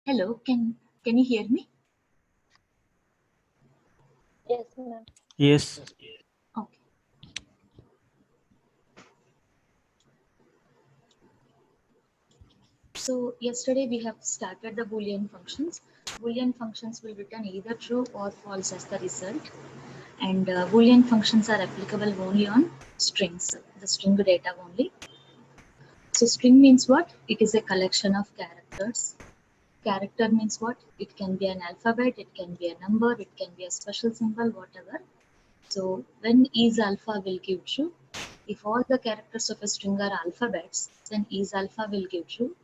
Hello, can you hear me? Yes, ma'am. Yes. Okay. So yesterday we have started the Boolean functions. Boolean functions will return either true or false as the result. And Boolean functions are applicable only on strings, the string data only. So string means what? It is a collection of characters. Character means what? It can be an alphabet, it can be a number, it can be a special symbol, whatever. So when is alpha will give true. If all the characters of a string are alphabets, then is alpha will give true.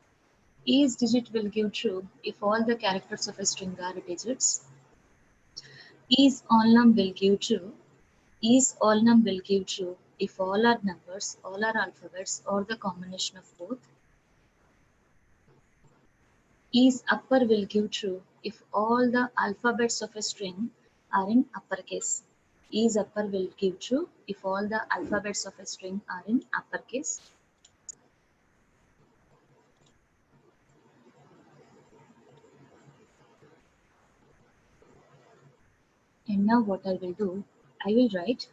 Is digit will give true if all the characters of a string are digits. Is all num will give true. Is all num will give true if all are numbers, all are alphabets, or the combination of both. Is upper will give true if all the alphabets of a string are in uppercase. Is upper will give true if all the alphabets of a string are in uppercase. And now what I will do, I will write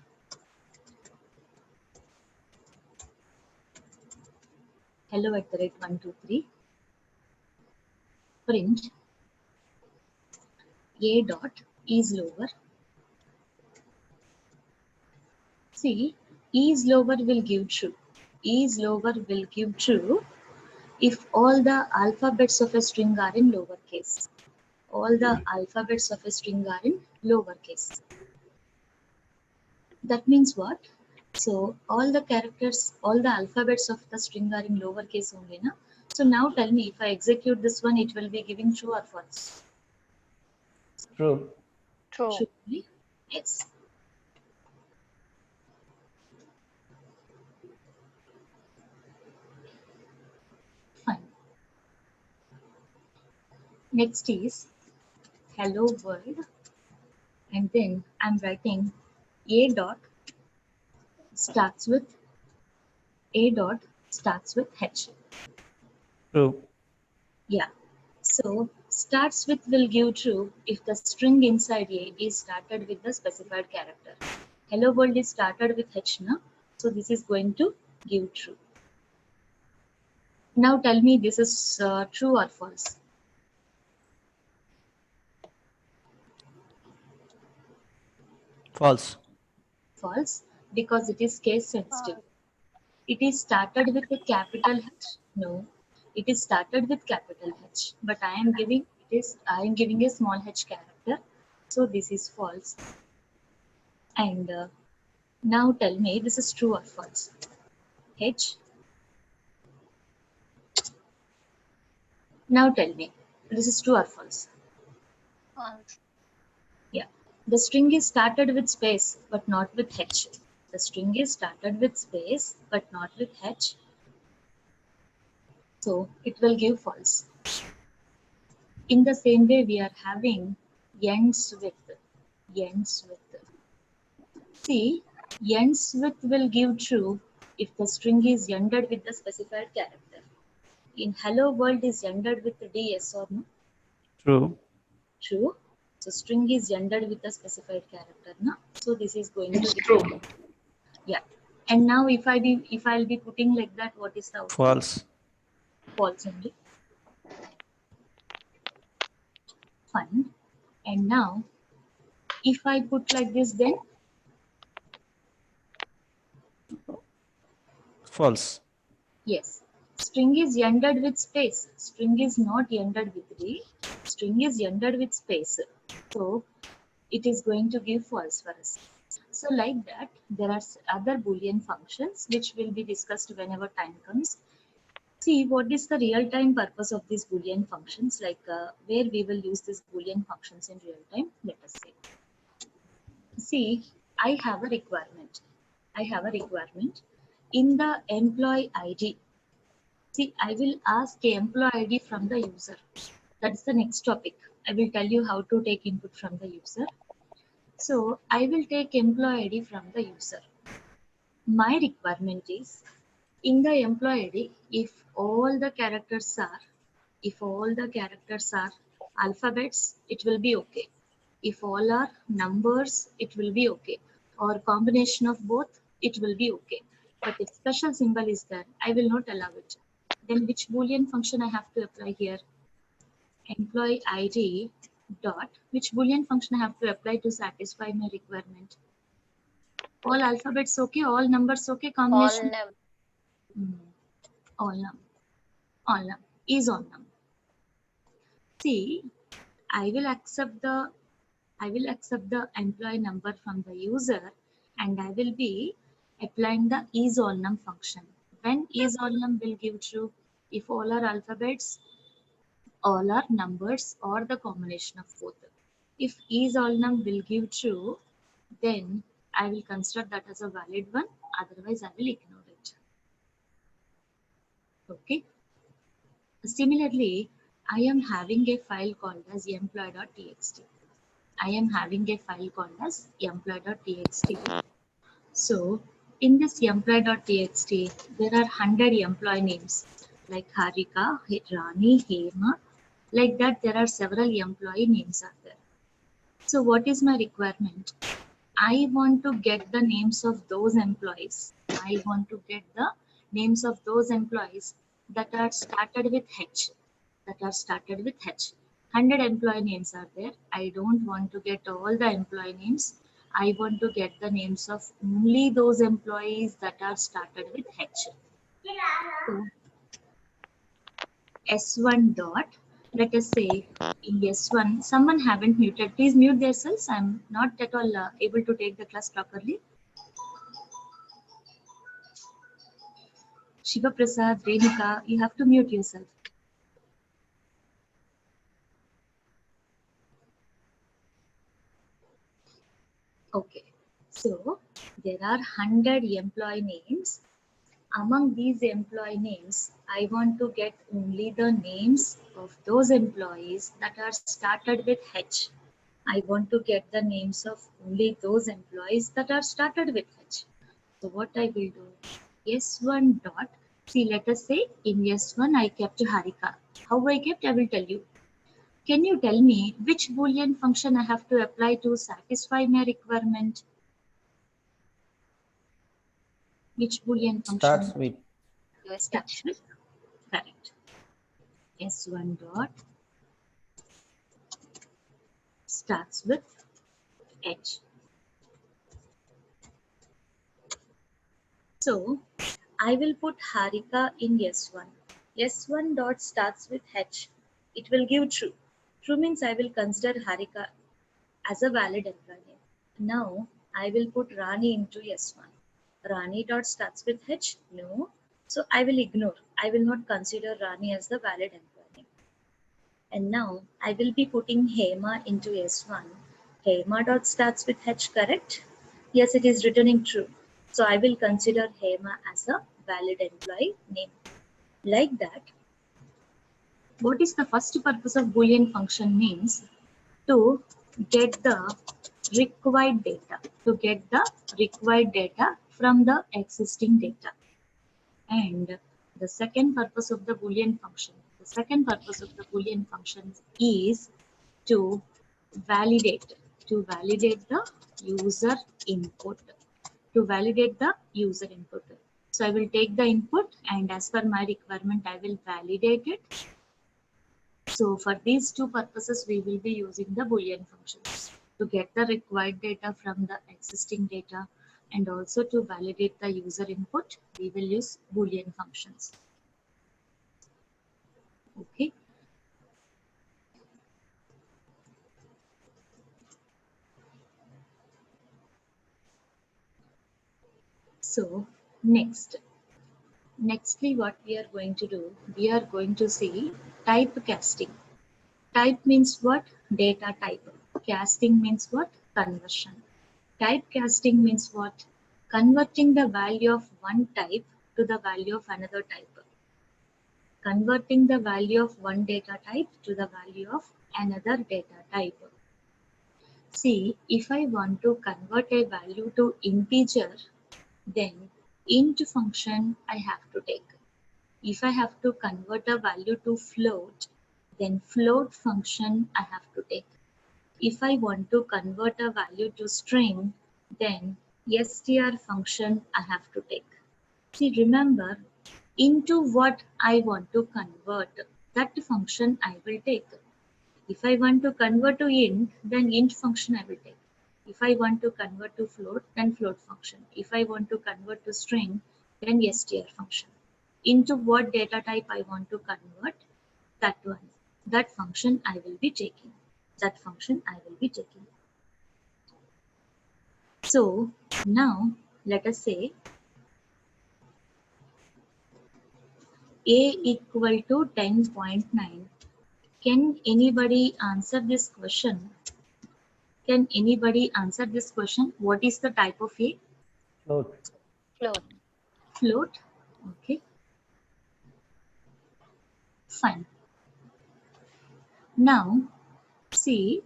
hello@123 print a dot is lower. See, is lower will give true. Is lower will give true if all the alphabets of a string are in lowercase. All the alphabets of a string are in lowercase. That means what? So all the characters, all the alphabets of the string are in lowercase only, na? So now tell me, if I execute this one, it will be giving true or false? True. True. True. Yes. Fine. Next is hello world, and then I'm writing a dot starts with H. True. Yeah. So starts with will give true if the string inside A is started with the specified character. Hello world is started with H now, so this is going to give true. Now tell me, this is true or false? False. False, because it is case sensitive. It is started with a capital H. No, it is started with capital H, but I am giving a small h character, so this is false. And now tell me, this is true or false? H. Now tell me, this is true or false? False. Yeah. The string is started with space, but not with H. The string is started with space, but not with H. So it will give false. In the same way, we are having ends with. See, ends with will give true if the string is ended with the specified character. In hello world is ended with D, yes or no? True. True. So string is ended with a specified character, no? So this is going to be True. yeah. And now if I'll be putting like that, what is the output? False. False only. Fine. And now if I put like this, then False. yes. String is ended with space. String is not ended with D. String is ended with space. So it is going to give false for us. So like that, there are other Boolean functions which will be discussed whenever time comes. See, what is the real-time purpose of these Boolean functions, like where we will use these Boolean functions in real time, let us say. See, I have a requirement. I have a requirement. In the employee ID, see, I will ask a employee ID from the user. That's the next topic. I will tell you how to take input from the user. So I will take employee ID from the user. My requirement is in the employee ID, if all the characters are alphabets, it will be okay. If all are numbers, it will be okay. Or combination of both, it will be okay. But if special symbol is there, I will not allow it. Then which Boolean function I have to apply here? Employee ID dot, which Boolean function I have to apply to satisfy my requirement? All alphabets okay, all numbers okay, All combination? num. All num. All num is all num. See, I will accept the employee number from the user, and I will be applying the is all num function. When is all num will give true? If all are alphabets, all are numbers, or the combination of both. If is all num will give true, then I will consider that as a valid one, otherwise I will ignore it. Okay. Similarly, I am having a file called as employee.txt. I am having a file called as employee.txt. So in this employee.txt, there are 100 employee names like Harika, Rani, Hema. Like that, there are several employee names are there. So what is my requirement? I want to get the names of those employees. I want to get the names of those employees that are started with H. 100 employee names are there. I don't want to get all the employee names. I want to get the names of only those employees that are started with H. So S1 dot, let us say in S1, someone haven't muted. Please mute themselves. I'm not at all able to take the class properly. Shiva Prasad, Renika, you have to mute yourself. Okay, so there are 100 employee names. Among these employee names, I want to get only the names of those employees that are started with H. I want to get the names of only those employees that are started with H. So what I will do, S1 dot, see, let us say in S1 I kept Harika. How I kept, I will tell you. Can you tell me which Boolean function I have to apply to satisfy my requirement? Which Boolean function? Starts with. Starts with, correct. S1 dot starts with H. So I will put Harika in S1. S1 dot starts with H. It will give true. True means I will consider Harika as a valid employee name. Now I will put Rani into S1. Rani dot starts with H. No. So I will ignore. I will not consider Rani as the valid employee name. And now I will be putting Hema into S1. Hema dot starts with H, correct? Yes, it is returning true. So I will consider Hema as a valid employee name. Like that, what is the first purpose of Boolean function means? To get the required data. To get the required data from the existing data. And the second purpose of the Boolean function. The second purpose of the Boolean function is to validate the user input. To validate the user input. So I will take the input and as per my requirement, I will validate it. So for these two purposes, we will be using the Boolean functions to get the required data from the existing data and also to validate the user input, we will use Boolean functions. Okay. So nextly what we are going to do, we are going to see typecasting. Type means what? Data type. Casting means what? Conversion. Typecasting means what? Converting the value of one type to the value of another type. Converting the value of one data type to the value of another data type. See, if I want to convert a value to integer, then int function I have to take. If I have to convert a value to float, then float function I have to take. If I want to convert a value to string, then str function I have to take. See, remember, into what I want to convert, that function I will take. If I want to convert to int, then int function I will take. If I want to convert to float, then float function. If I want to convert to string, then str function. Into what data type I want to convert, that one, that function I will be taking. That function I will be taking. So now let us say a equal to 10.9. Can anybody answer this question? Can anybody answer this question? What is the type of a? Float. Float. Float. Okay, fine. Now, see,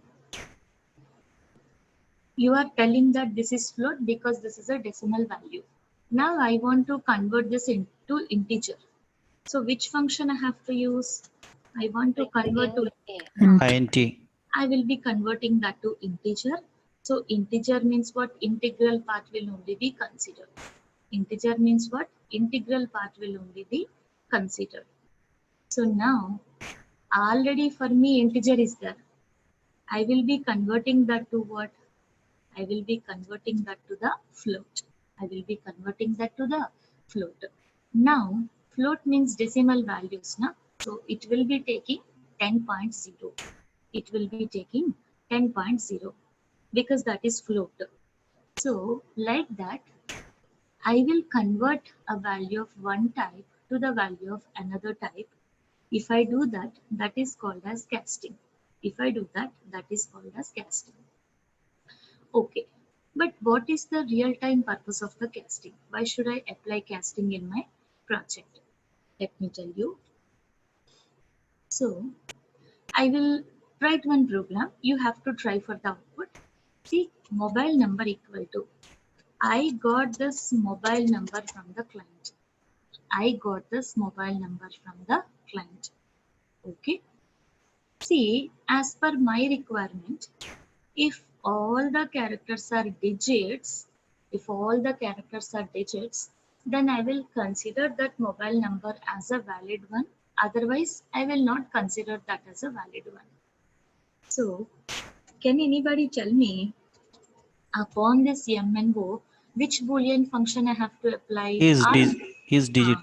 you are telling that this is float because this is a decimal value. Now I want to convert this into integer. So which function I have to use? I want to convert to A. int. I will be converting that to integer. So integer means what? Integral part will only be considered. Integer means what? Integral part will only be considered. So now already for me integer is there. I will be converting that to what? I will be converting that to the float. I will be converting that to the float. Now float means decimal values, na? So it will be taking 10.0. It will be taking 10.0 because that is float. So like that, I will convert a value of one type to the value of another type. If I do that, that is called as casting. If I do that, that is called as casting. Okay, but what is the real-time purpose of the casting? Why should I apply casting in my project? Let me tell you. So I will write one program. You have to try for the output. See, mobile number equal to, I got this mobile number from the client. I got this mobile number from the client. Okay. See, as per my requirement, if all the characters are digits, then I will consider that mobile number as a valid one. Otherwise, I will not consider that as a valid one. So, can anybody tell me, upon this MNO, which Boolean function I have to apply? Is digit.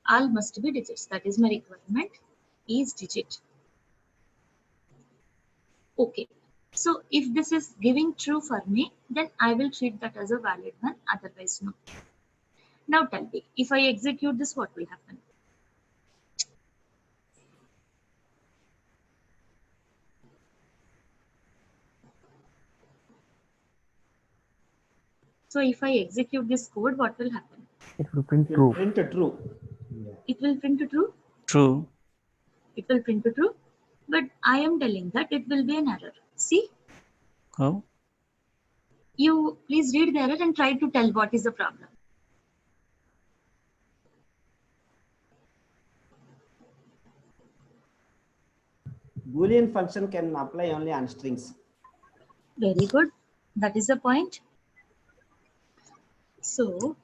All must be digits. That is my requirement. Is digit. Okay. So if this is giving true for me, then I will treat that as a valid one. Otherwise, no. Now tell me, if I execute this, what will happen? So if I execute this code, what will happen? It will print It true. will print a true. It will print to true. True. It will print to true. But I am telling that it will be an error. See, How? you please read the error and try to tell what is the problem. Boolean function can apply only on strings. Very good. That is the point. So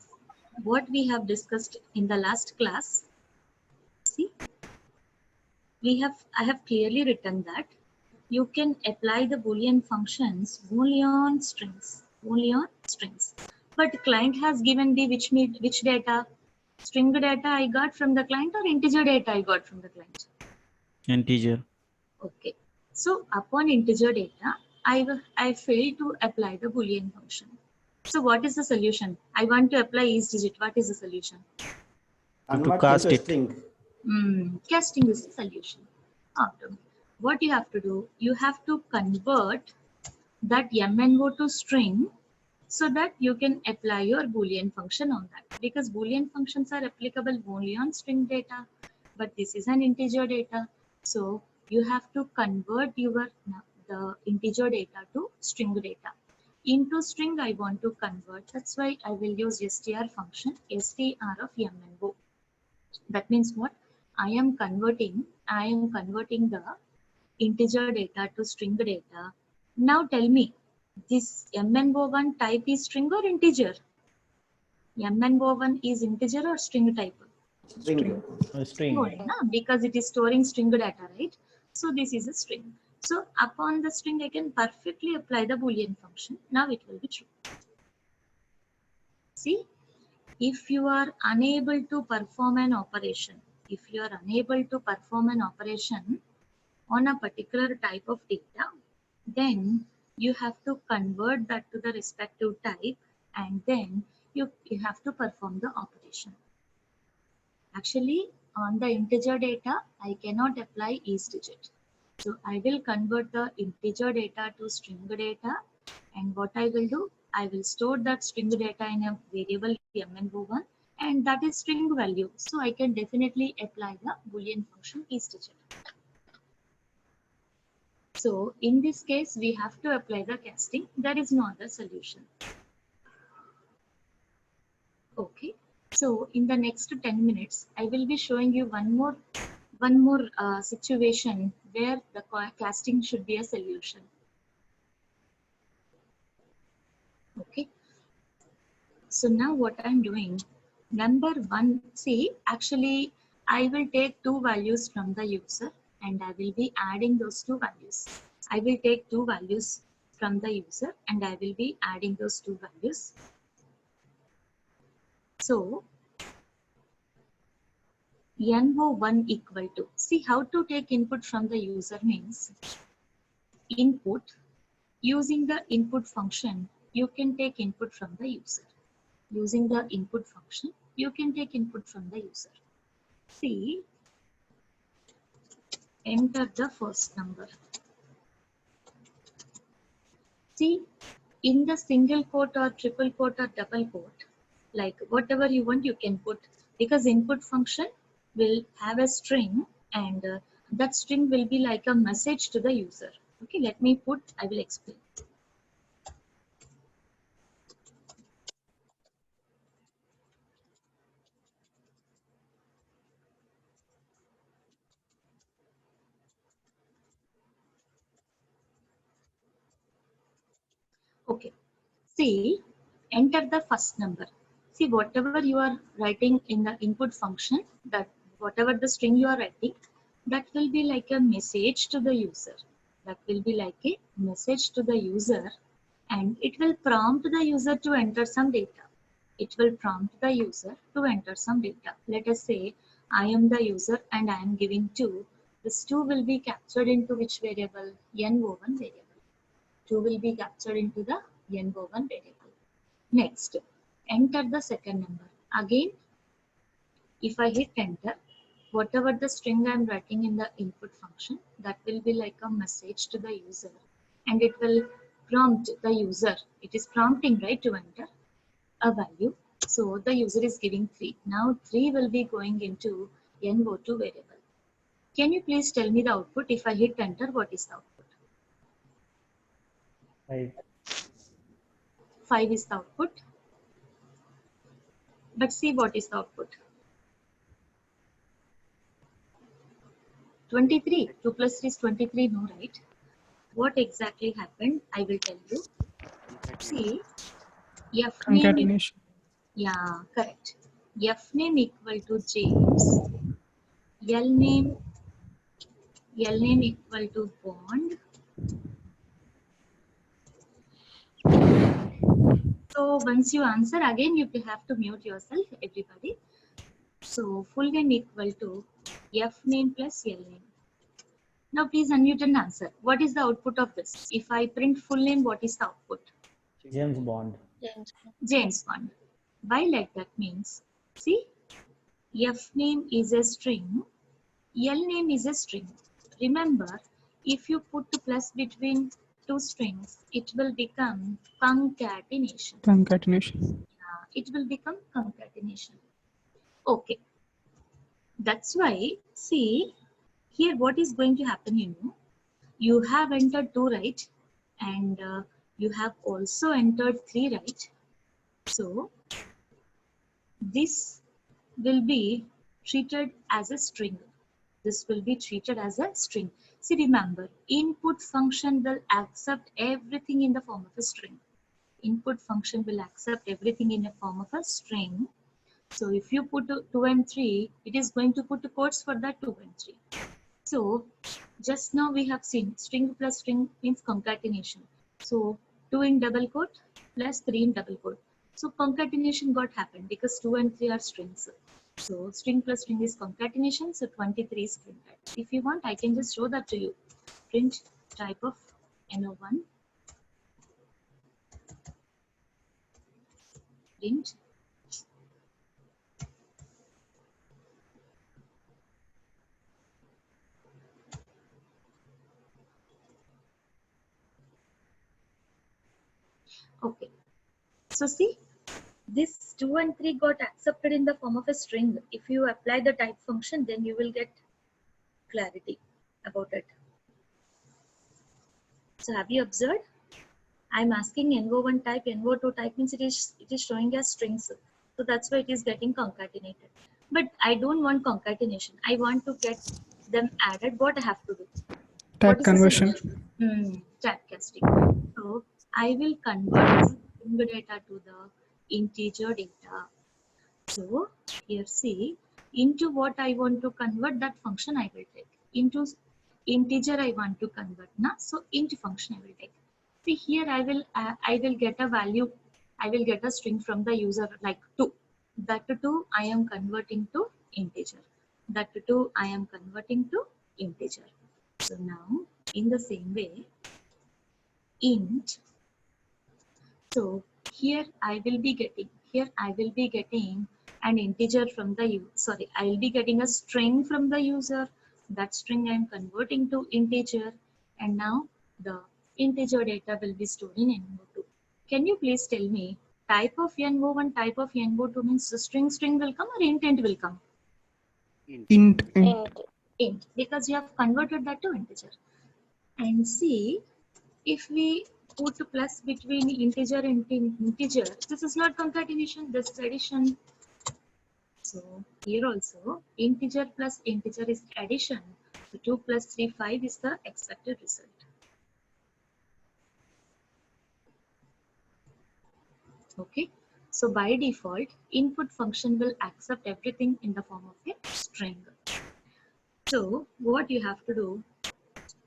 what we have discussed in the last class, see, I have clearly written that you can apply the Boolean functions only on strings, But client has given the which data? String data I got from the client or integer data I got from the client? Integer. Okay. So upon integer data, I failed to apply the Boolean function. So what is the solution? I want to apply isDigit. What is the solution? Convert cast into it. string. Casting is the solution. After what you have to do, you have to convert that MNO to string so that you can apply your Boolean function on that. Because Boolean functions are applicable only on string data, but this is an integer data. So you have to convert the integer data to string data. Into string I want to convert. That's why I will use str function, str of MNO. That means what? I am converting the integer data to string data. Now tell me, this MNO1 type is string or integer? MNO1 is integer or string type? String. String. Because it is storing string data, right? So this is a string. So upon the string, I can perfectly apply the Boolean function. Now it will be true. See, if you are unable to perform an operation, on a particular type of data, then you have to convert that to the respective type, and then you have to perform the operation. Actually, on the integer data, I cannot apply isDigit. So I will convert the integer data to string data, and what I will do, I will store that string data in a variable MNO1, and that is string value. So I can definitely apply the Boolean function isDigit. So in this case, we have to apply the casting. There is no other solution. Okay. So in the next 10 minutes, I will be showing you one more situation where the casting should be a solution. Okay. So now what I'm doing, number one, see, actually, I will take two values from the user and I will be adding those two values. I will take two values from the user and I will be adding those two values. So NO1 equal to, see how to take input from the user means input, using the input function, you can take input from the user. Using the input function, you can take input from the user. See, enter the first number. See, in the single quote or triple quote or double quote, like whatever you want, you can put, because input function will have a string and that string will be like a message to the user. Okay, let me put, I will explain. Okay, see, enter the first number. See, whatever you are writing in the input function, that whatever the string you are writing, that will be like a message to the user. That will be like a message to the user, and it will prompt the user to enter some data. It will prompt the user to enter some data. Let us say I am the user and I am giving 2. This 2 will be captured into which variable? NO1 variable. 2 will be captured into the NO1 variable. Next, enter the second number. Again, if I hit enter, whatever the string I am writing in the input function, that will be like a message to the user, and it will prompt the user. It is prompting, right, to enter a value. So the user is giving 3. Now 3 will be going into NO2 variable. Can you please tell me the output? If I hit enter, what is the output? 5 is the output. But see what is the output. 23. 2 plus 3 is 23, no, right? What exactly happened? I will tell you. See, F name. Concatenation. Yeah, correct. F name equal to James. L name equal to Bond. So once you answer, again you have to mute yourself, everybody. So full name equal to F name plus L name. Now please unmute and answer. What is the output of this? If I print full name, what is the output? James Bond. James. James Bond. Why like that means, see, F name is a string, L name is a string. Remember, if you put plus between two strings, it will become concatenation. Concatenation. It will become concatenation. Okay, that's why, see, here what is going to happen, you have entered 2, right? And you have also entered 3, right? So this will be treated as a string. This will be treated as a string. See, remember, input function will accept everything in the form of a string. Input function will accept everything in the form of a string. So if you put 2 and 3, it is going to put quotes for that 2 and 3. So just now we have seen string plus string means concatenation. So 2 in double quote plus 3 in double quote. So concatenation got happened because 2 and 3 are strings. So string plus string is concatenation. So 23 is printed. If you want, I can just show that to you. Print type of NO1. Print. Okay. So see, this 2 and 3 got accepted in the form of a string. If you apply the type function, then you will get clarity about it. So have you observed? I'm asking NO1 type, NO2 type means it is showing as strings. So that's why it is getting concatenated. But I don't want concatenation. I want to get them added. What I have to do? Type What is conversion. the solution? Typecasting. So I will convert the string data to the integer data. So here see, into what I want to convert, that function I will take. Into integer I want to convert. So int function I will take. See here I will get a value. I will get a string from the user like 2. That 2 I am converting to integer. That 2 I am converting to integer. So now in the same way, int. So here I will be getting an integer from the I will be getting a string from the user. That string I am converting to integer, and now the integer data will be stored in NO2. Can you please tell me type of NO1, type of NO2 means the string will come or int will come? Int. Int, because you have converted that to integer. And see, if we put plus between integer and integer, this is not concatenation, this is addition. So here also integer plus integer is addition. So 2 plus 3, 5 is the expected result. Okay. So by default, input function will accept everything in the form of a string. So what you have to do,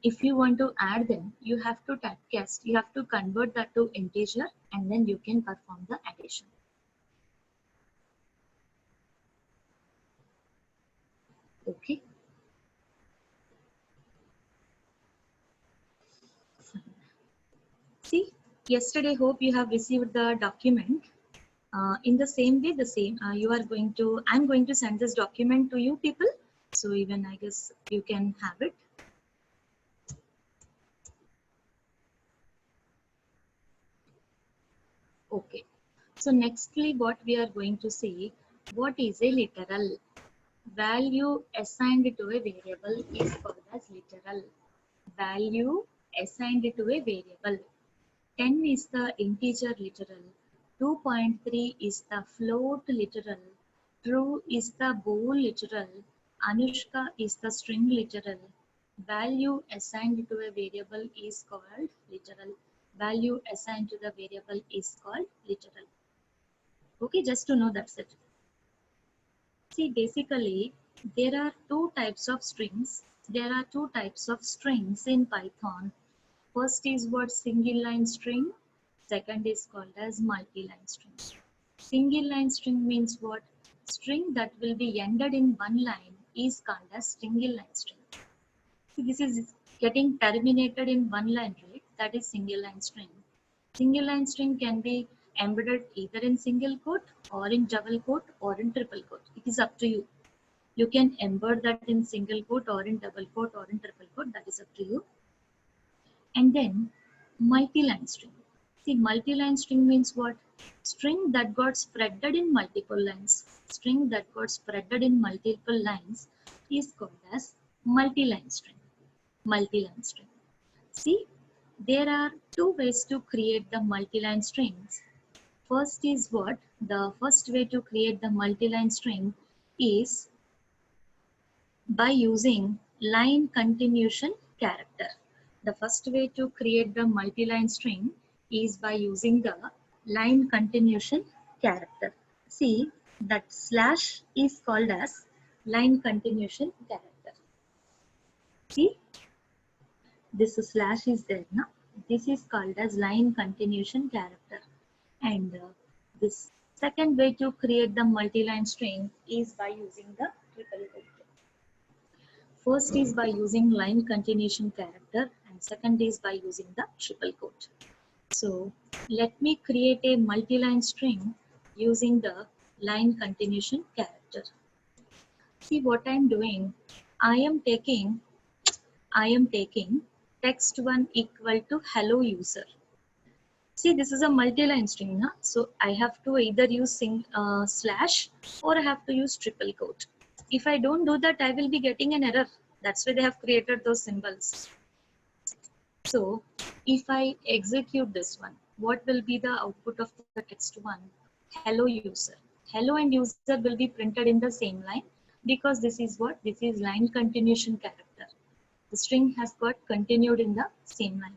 if you want to add them, you have to typecast. You have to convert that to integer and then you can perform the addition. Okay. See, yesterday hope you have received the document. In the same way, I'm going to send this document to you people. So even I guess you can have it. Okay. So nextly what we are going to see, what is a literal? Value assigned to a variable is called as literal. Value assigned to a variable. 10 is the integer literal. 2.3 is the float literal. True is the bool literal. Anushka is the string literal. Value assigned to a variable is called literal. Value assigned to the variable is called literal. Okay, just to know, that's it. See, basically, there are two types of strings. There are two types of strings in Python. First is what? Single line string. Second is called as multi-line string. Single line string means what? String that will be ended in one line is called as single line string. So this is getting terminated in one line, right? That is single line string. Single line string can be embedded either in single quote or in double quote or in triple quote. It is up to you. You can embed that in single quote or in double quote or in triple quote. That is up to you. And then multi-line string. See, multi-line string means what? String that got spreaded in multiple lines. String that got spreaded in multiple lines is called as multi-line string. Multi-line string. See, there are two ways to create the multi-line strings. First is what? The first way to create the multi-line string is by using line continuation character. The first way to create the multi-line string is by using the line continuation character. See, that slash is called as line continuation character. See, this slash is there now. This is called as line continuation character. And this second way to create the multi-line string is by using the triple quote. First is by using line continuation character and second is by using the triple quote. So let me create a multi-line string using the line continuation character. See what I am doing. I am taking text1 equal to hello user. See, this is a multi-line string, huh? So I have to either use slash or I have to use triple quote. If I don't do that, I will be getting an error. That's why they have created those symbols. So if I execute this one, what will be the output of the text one? Hello user. Hello and user will be printed in the same line because this is what? This is line continuation character. The string has got continued in the same line.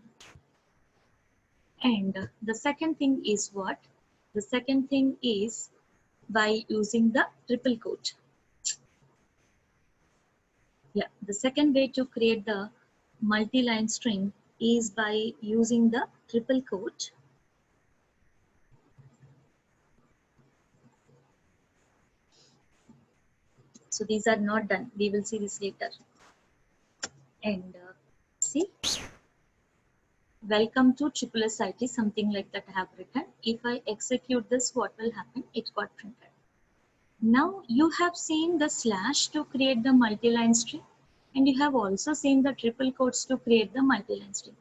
And the second thing is what? The second thing is by using the triple quote. Yeah, the second way to create the multi-line string is by using the triple quote. So these are not done. We will see this later. And see, welcome to SSIT, something like that I have written. If I execute this, what will happen? It got printed. Now you have seen the slash to create the multi-line string and you have also seen the triple quotes to create the multi-line string.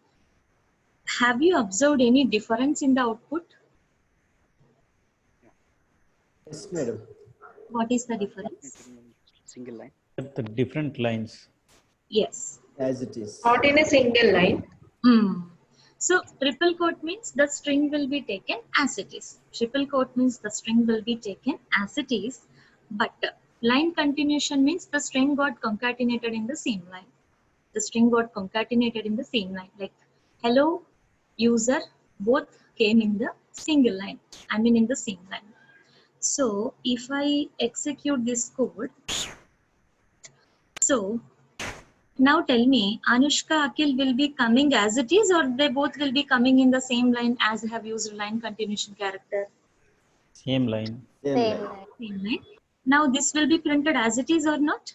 Have you observed any difference in the output? Yes, madam. What is the difference? Single line. The different lines. Yes. As it is. Not in a single line. So triple quote means the string will be taken as it is. Triple quote means the string will be taken as it is. But line continuation means the string got concatenated in the same line. The string got concatenated in the same line. Like hello user, both came in the single line. I mean in the same line. So if I execute this code, so now tell me, Anushka, Akhil will be coming as it is or they both will be coming in the same line as I have used line continuation character? Same line. Same Same line. line. Same line. Now this will be printed as it is or not?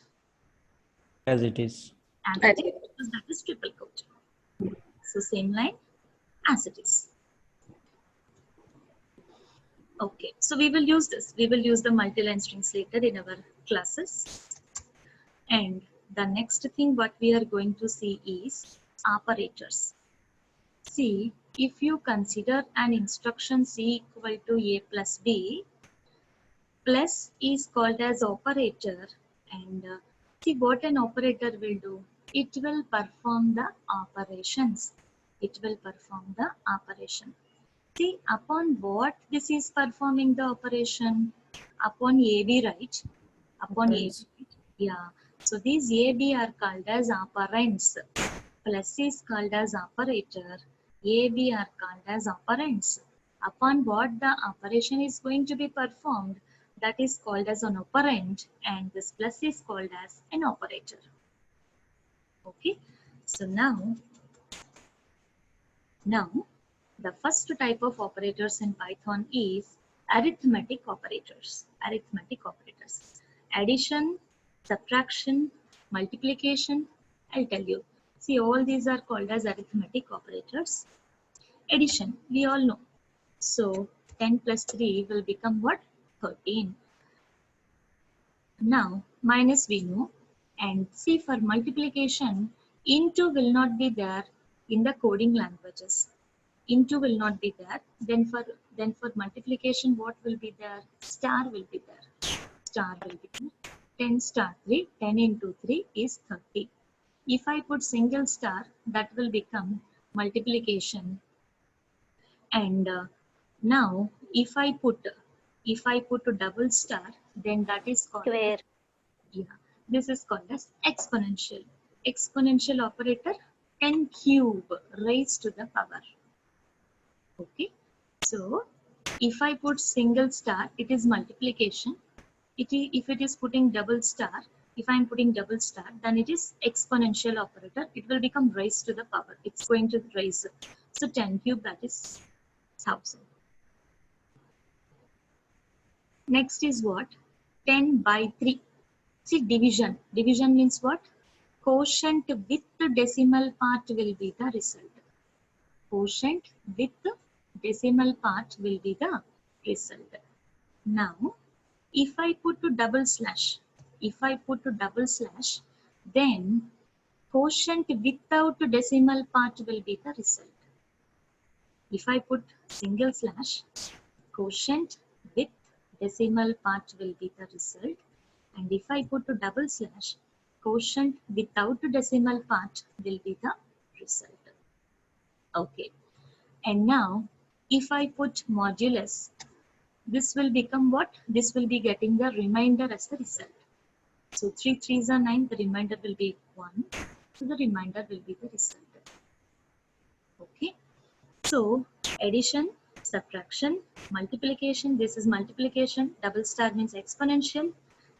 As it is. As it is, because that is triple quote. So same line as it is. Okay, so we will use this. We will use the multi-line strings later in our classes. And the next thing what we are going to see is operators. See, if you consider an instruction C equal to A plus B, plus is called as operator, and see what an operator will do. It will perform the operations. It will perform the operation. See, upon what this is performing the operation? Upon AB, right? Upon AB, yeah. So these AB are called as operands. Plus is called as operator. AB are called as operands. Upon what the operation is going to be performed, that is called as an operand, and this plus is called as an operator. Okay. So now the first type of operators in Python is arithmetic operators. Arithmetic operators. Addition, subtraction, multiplication, I'll tell you. See, all these are called as arithmetic operators. Addition, we all know. So 10 plus 3 will become what? 13. Now minus we know, and see for multiplication, into will not be there in the coding languages. Into will not be there. Then for multiplication, what will be there? Star will be there. Star will be there. 10 star 3, 10 into 3 is 30. If I put single star, that will become multiplication. And now if I put a double star, then that is called Square. yeah, this is called as exponential. Exponential operator 10 cube raised to the power. Okay, so if I put single star, it is multiplication. If it is putting double star, if I am putting double star, then it is exponential operator. It will become raised to the power. It's going to raise. So 10 cube, that is 1000. Next is what? 10 by 3. See, division. Division means what? Quotient with the decimal part will be the result. Quotient with the decimal part will be the result. Now, if I put to double slash, then quotient without decimal part will be the result. If I put single slash, quotient with decimal part will be the result. And if I put to double slash, quotient without decimal part will be the result. Okay. And now, if I put modulus, this will become what? This will be getting the remainder as the result. So 3 3s are 9, the remainder will be 1. So the remainder will be the result. Okay. So addition, subtraction, multiplication, this is multiplication, double star means exponential,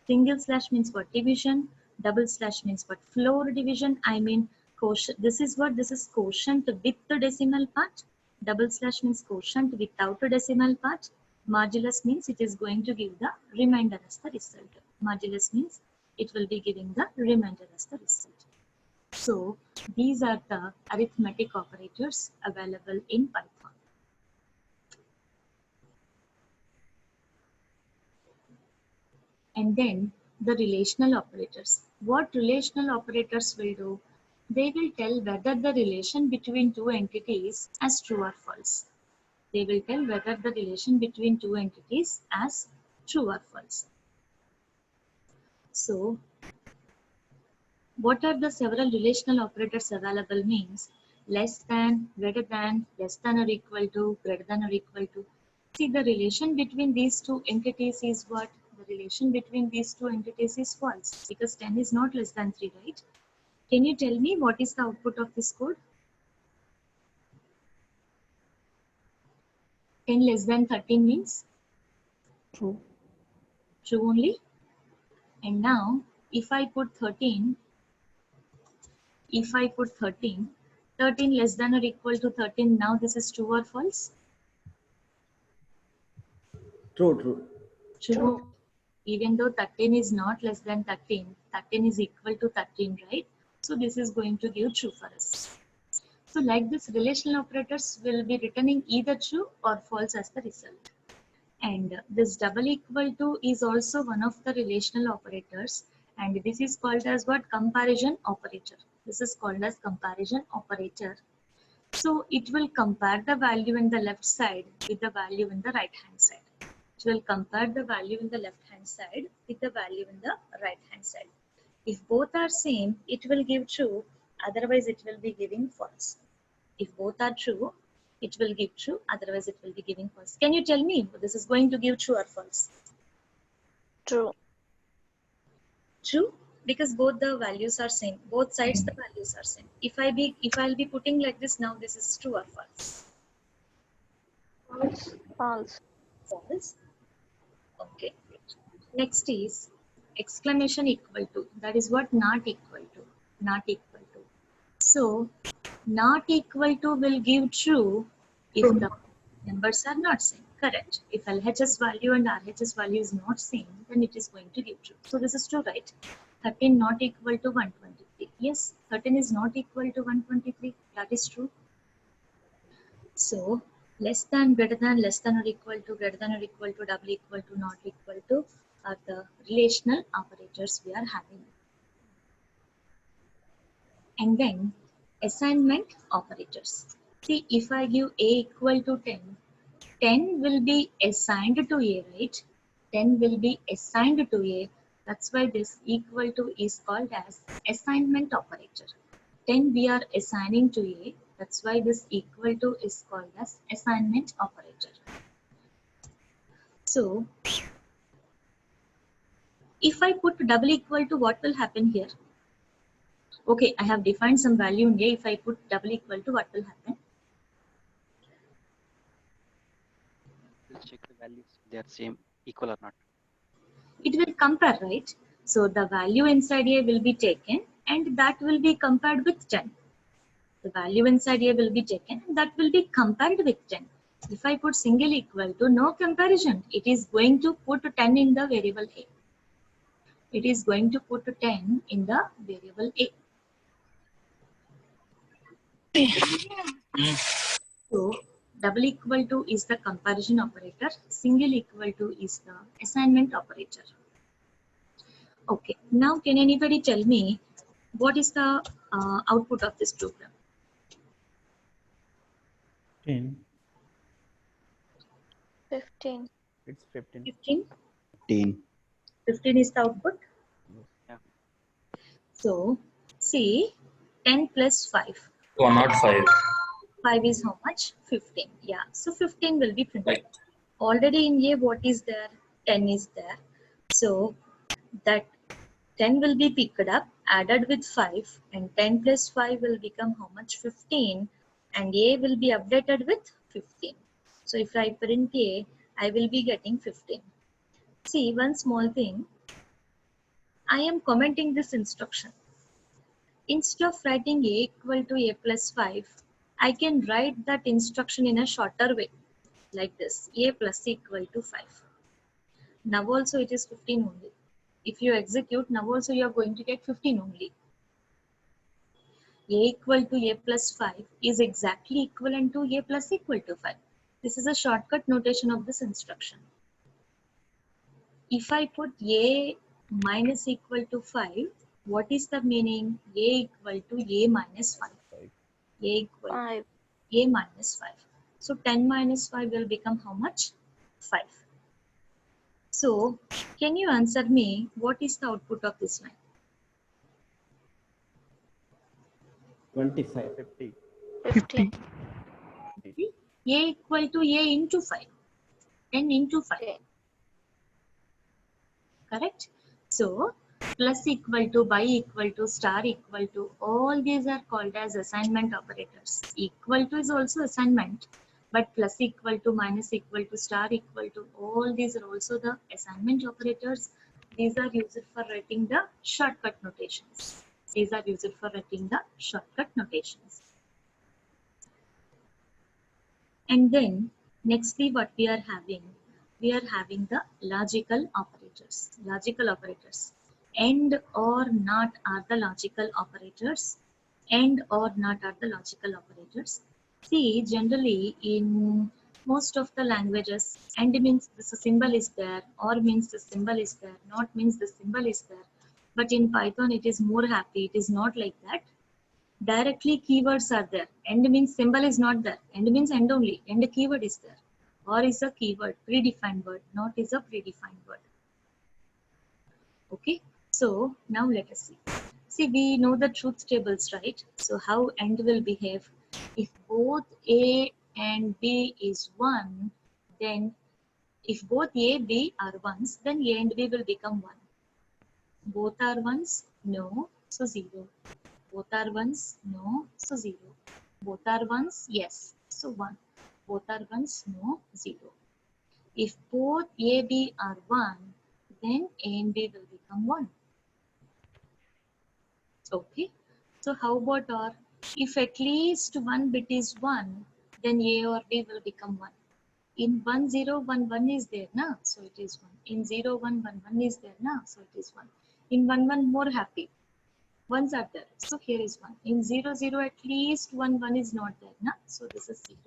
single slash means what? Division, double slash means what? Floor division, I mean quotient. This is what? This is quotient with the decimal part. Double slash means quotient without a decimal part. Modulus means it is going to give the remainder as the result. Modulus means it will be giving the remainder as the result. So these are the arithmetic operators available in Python. And then the relational operators. What relational operators will do? They will tell whether the relation between two entities as true or false. They will tell whether the relation between two entities as true or false. So what are the several relational operators available means? Less than, greater than, less than or equal to, greater than or equal to. See, the relation between these two entities is what? The relation between these two entities is false because 10 is not less than 3, right? Can you tell me what is the output of this code? 10 less than 13 means True. true only. And now if I put 13, 13 less than or equal to 13, now this is true or false? True. True. Even though 13 is not less than 13, 13 is equal to 13, right? So this is going to give true for us. So like this, relational operators will be returning either true or false as the result. And this double equal to is also one of the relational operators. And this is called as what? Comparison operator. This is called as comparison operator. So it will compare the value in the left side with the value in the right hand side. It will compare the value in the left hand side with the value in the right hand side. If both are same, it will give true, otherwise it will be giving false. If both are true, it will give true, otherwise it will be giving false. Can you tell me this is going to give true or false? True. True, because both the values are same. Both sides the values are same. If I'll be putting like this, now this is true or false? False. False. False. Okay. Next is exclamation equal to. That is what? Not equal to. Not equal to. So not equal to will give true if the numbers are not same. Correct. If LHS value and RHS value is not same, then it is going to give true. So this is true, right? 13 not equal to 123. Yes, 13 is not equal to 123. That is true. So less than, greater than, less than or equal to, greater than or equal to, double equal to, not equal to are the relational operators we are having. And then assignment operators. See, if I give a equal to 10, 10 will be assigned to a, right? 10 will be assigned to a. That's why this equal to is called as assignment operator. 10 we are assigning to a. That's why this equal to is called as assignment operator. So, if I put double equal to, what will happen here? Okay, I have defined some value in a. If I put double equal to, what will happen? We'll check the values. They are same, equal or not. It will compare, right? So the value inside a will be taken and that will be compared with 10. The value inside a will be taken and that will be compared with 10. If I put single equal to, no comparison. It is going to put 10 in the variable a. It is going to put 10 in the variable a. So double equal to is the comparison operator. Single equal to is the assignment operator. Okay, now can anybody tell me what is the output of this program? 10. 15. It's 15. 15? 15. 15 is the output. Yeah. So, see, 10 plus 5. 105. 5 is how much? 15. Yeah, so 15 will be printed. Right. Already in here, what is there? 10 is there. So, that 10 will be picked up, added with 5, and 10 plus 5 will become how much? 15, and a will be updated with 15. So if I print a, I will be getting 15. See, one small thing, I am commenting this instruction. Instead of writing a equal to a plus 5, I can write that instruction in a shorter way, like this, a plus equal to 5. Now also it is 15 only. If you execute, now also you are going to get 15 only. A equal to a plus 5 is exactly equivalent to a plus equal to 5. This is a shortcut notation of this instruction. If I put a minus equal to 5, what is the meaning? A equal to a minus 5. A equal to 5. a minus 5. So 10 minus 5 will become how much? 5. So can you answer me what is the output of this line? 25. 50. 50. A equal to a into 5. 10 into 5. Okay. Correct? So plus equal to, by equal to, star equal to, all these are called as assignment operators. Equal to is also assignment, but plus equal to, minus equal to, star equal to, all these are also the assignment operators. These are used for writing the shortcut notations. These are used for writing the shortcut notations. And then nextly what we are having the logical operators. Logical operators. And or not are the logical operators. And or not are the logical operators. See, generally in most of the languages, and means the symbol is there, or means the symbol is there, not means the symbol is there. But in Python, it is more happy. It is not like that. Directly keywords are there. End means symbol is not there. End means end only. End keyword is there. Or is a keyword, predefined word. Not is a predefined word. Okay. So now let us see. See, we know the truth tables, right? So how end will behave? If both A and B is 1, then if both A, B are 1s, then A and B will become 1. Both are 1s? No. So 0. Both are 1s? No. So 0. Both are 1s? Yes. So 1. Both are 1s? No. 0. If both A, B are 1, then A and B will become 1. Okay. So how about or? If at least one bit is 1, then A or B will become 1. In 1, 0, 1, 1 is there, na? So it is 1. In 0, 1, 1, 1 is there, na? So it is 1. In 1, 1 more happy. Ones are there. So here is 1. In 0, 0 at least 1, 1 is not there, na? So this is 0.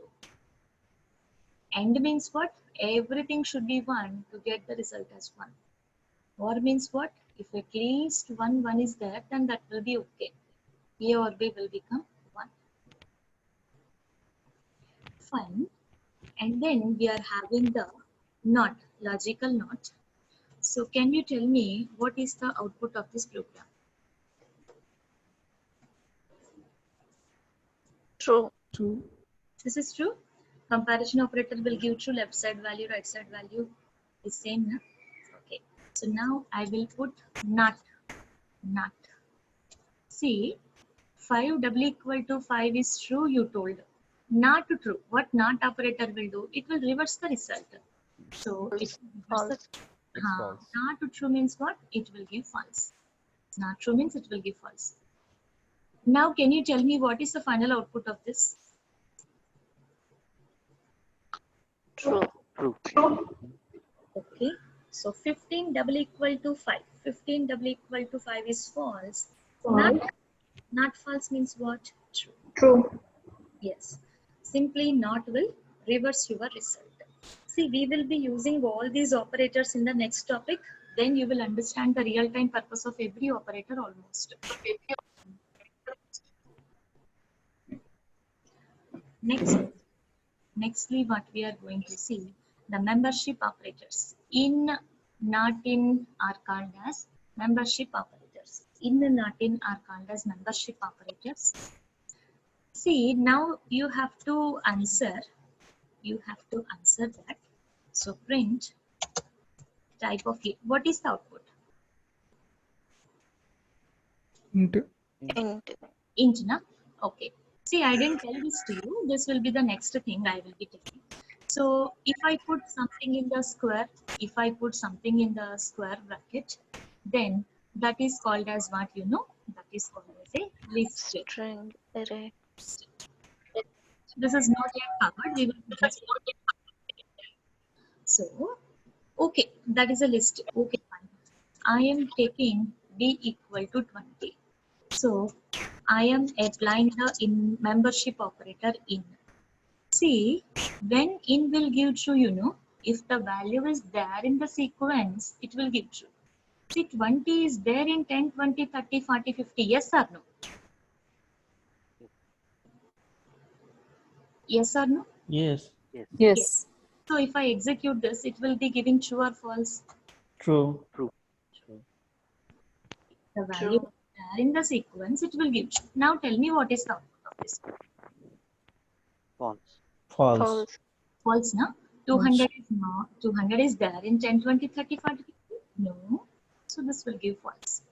AND means what? Everything should be 1 to get the result as 1. OR means what? If at least one is there, then that will be okay. A or B will become 1. Fine. And then we are having the NOT, logical NOT. So can you tell me what is the output of this program? True. True. This is true. Comparison operator will give true, left side value, right side value is same. Na? Okay. So now I will put NOT. NOT. See, 5 double equal to 5 is true, you told. Not true. What not operator will do? It will reverse the result. So it will reverse the, It's false. not true means what? It will give false. Not true means it will give false. Now can you tell me what is the final output of this? True. True. Okay. So 15 double equal to 5. 15 double equal to 5 is false. Not false means what? True. True. Yes. Simply not will reverse your result. See, we will be using all these operators in the next topic. Then you will understand the real-time purpose of every operator almost. Nextly, what we are going to see, the membership operators. In, not in are called as membership operators. In, not in are called as membership operators. See, now you have to answer. You have to answer that. So print type of it. What is the output? Int. Int. Int, na? Okay. See, I didn't tell this to you. This will be the next thing I will be telling. So if I put something in the square, if I put something in the square bracket, then that is called as what you know? That is called as a list. String array. This is not yet covered. We will just. So, okay, that is a list. Okay, fine. I am taking b equal to 20. So, I am applying the in membership operator in. See, when in will give true, you know, if the value is there in the sequence, it will give true. See, 20 is there in 10, 20, 30, 40, 50. Yes or no? Yes or no? Yes. Yes. Yes. So if I execute this, it will be giving true or false. True. True. The value True. there in the sequence, it will give true. Now tell me what is the output of this. False. False. False. False, no? 200 is not. 200 is there in 10, 20, 30, 40, 50? No. So this will give false.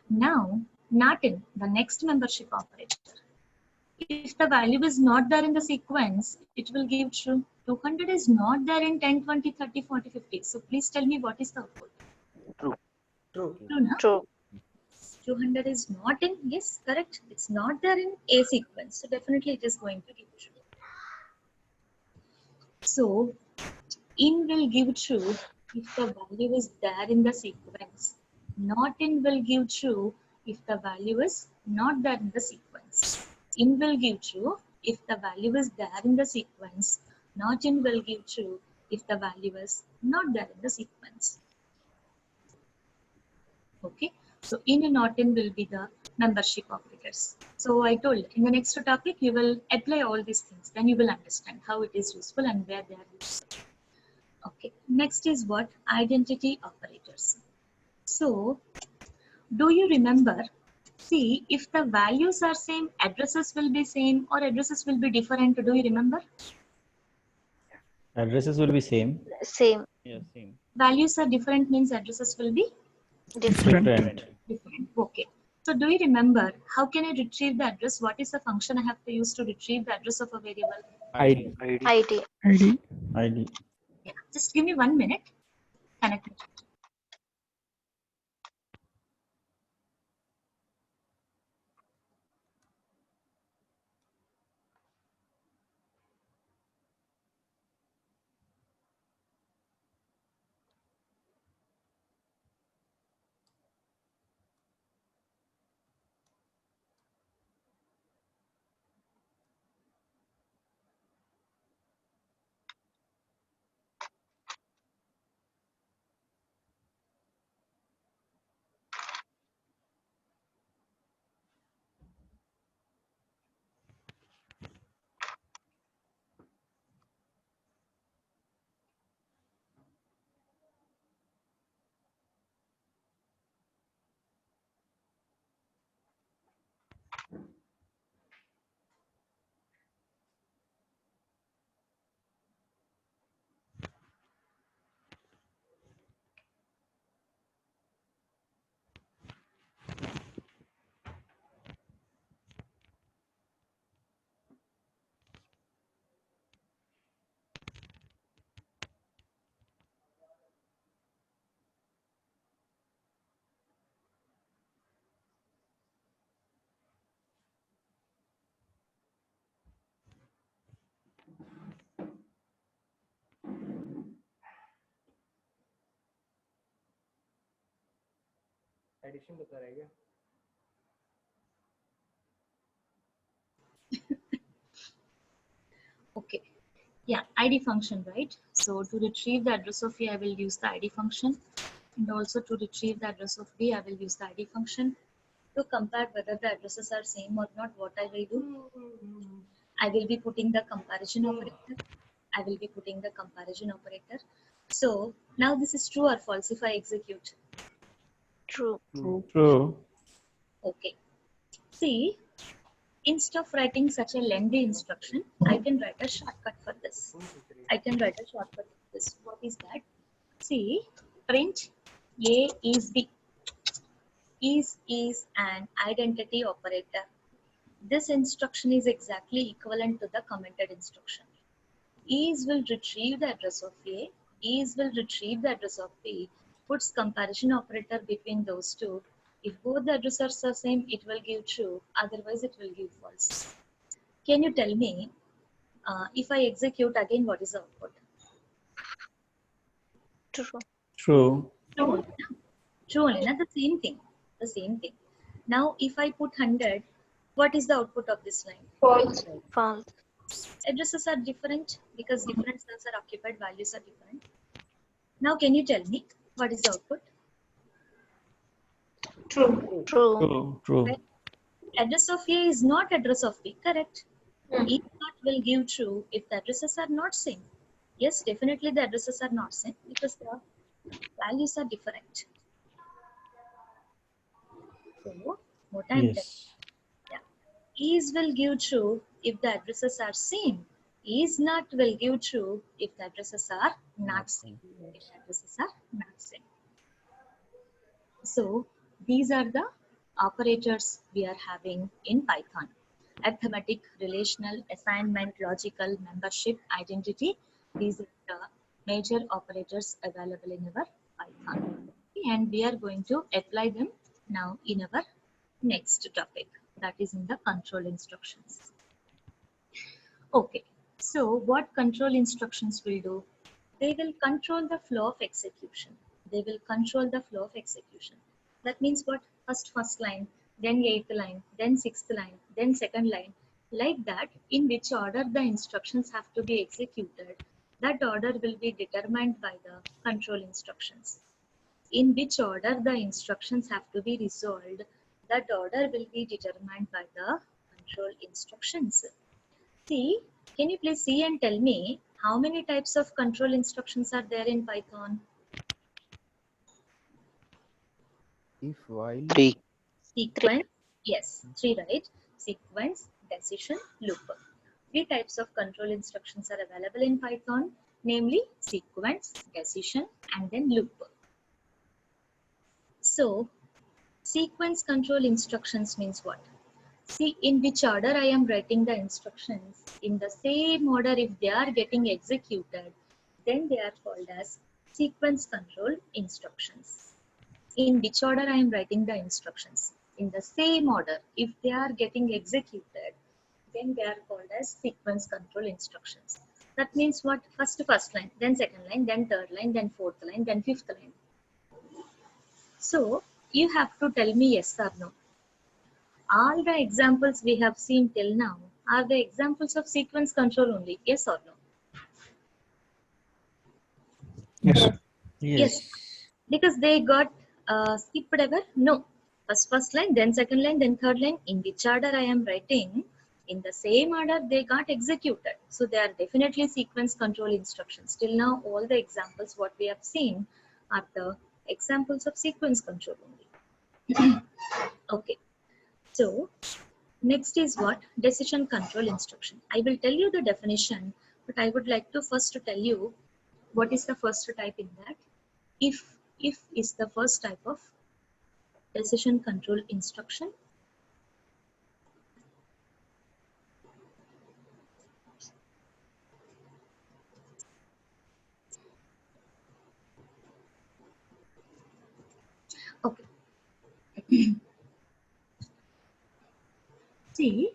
Now, not in the next membership operator. If the value is not there in the sequence, it will give true. 200 is not there in 10, 20, 30, 40, 50. So please tell me what is the output. True. True, no? True. 200 is not in, yes, correct. It's not there in a sequence. So definitely it is going to give true. So in will give true if the value is there in the sequence. Not in will give true if the value is not there in the sequence. In will give true if the value is there in the sequence. Not in will give true if the value is not there in the sequence. Okay, so in and not in will be the membership operators. So I told in the next topic you will apply all these things, then you will understand how it is useful and where they are useful. Okay, next is what? Identity operators. So do you remember? See, if the values are same, addresses will be same or addresses will be different. Do you remember? Addresses will be same. Same. Yeah, same. Values are different means addresses will be Different. Different. different. Okay. So do you remember how can I retrieve the address? What is the function I have to use to retrieve the address of a variable? ID. ID. ID. ID. ID. Yeah. Just give me 1 minute. Connect it. Addition बता रहा है क्या? Okay. Yeah, ID function, right? So to retrieve the address of A, I will use the ID function. And also to retrieve the address of B, I will use the ID function. To compare whether the addresses are same or not, what I will do? I will be putting the comparison operator. I will be putting the comparison operator. So now this is true or false if I execute. True. True. Okay. See, instead of writing such a lengthy instruction, I can write a shortcut for this. I can write a shortcut for this. What is that? See, print A is B. Is an identity operator. This instruction is exactly equivalent to the commented instruction. Is will retrieve the address of A. Is will retrieve the address of B. Puts comparison operator between those two. If both the addresses are same, it will give true. Otherwise, it will give false. Can you tell me, if I execute again, what is the output? True. True. True only, na? True only, na? The same thing. The same thing. Now, if I put 100, what is the output of this line? False. Addresses are different because different cells are occupied, values are different. Now, can you tell me what is the output? True. True. Right? Address of A is not address of B, correct? If not will give true if the addresses are not same. Yes, definitely the addresses are not same because the values are different. So, what I am telling, Yes. yeah, is will give true if the addresses are same. Is not will give true if the addresses are not same. If the addresses are not same. So these are the operators we are having in Python: arithmetic, relational, assignment, logical, membership, identity. These are the major operators available in our Python. And we are going to apply them now in our next topic, that is in the control instructions. Okay, so what control instructions will do? They will control the flow of execution. They will control the flow of execution. That means what? First line, then 8th line, then 6th line, then 2nd line. Like that, in which order the instructions have to be executed, that order will be determined by the control instructions. In which order the instructions have to be resolved, that order will be determined by the control instructions. See, can you please see and tell me how many types of control instructions are there in Python? If while 3. Sequence, yes, 3, right? Sequence, decision, loop. 3 types of control instructions are available in Python, namely sequence, decision, and then loop. So, sequence control instructions means what? See in which order I am writing the instructions. In the same order, if they are getting executed, then they are called as sequence control instructions. In which order I am writing the instructions. In the same order, if they are getting executed, then they are called as sequence control instructions. That means what? First line, then 2nd line, then 3rd line, then 4th line, then 5th line. So you have to tell me yes or no. All the examples we have seen till now are the examples of sequence control only. Yes or no? yes, Yes. Because they got skipped ever? No. First line, then 2nd line, then 3rd line. In which order I am writing? In the same order they got executed. So they are definitely sequence control instructions. Till now, all the examples what we have seen are the examples of sequence control only. Okay. So next is what? Decision control instruction. I will tell you the definition, but I would like to first tell you what is the first type in that. If is the first type of decision control instruction. Okay. See,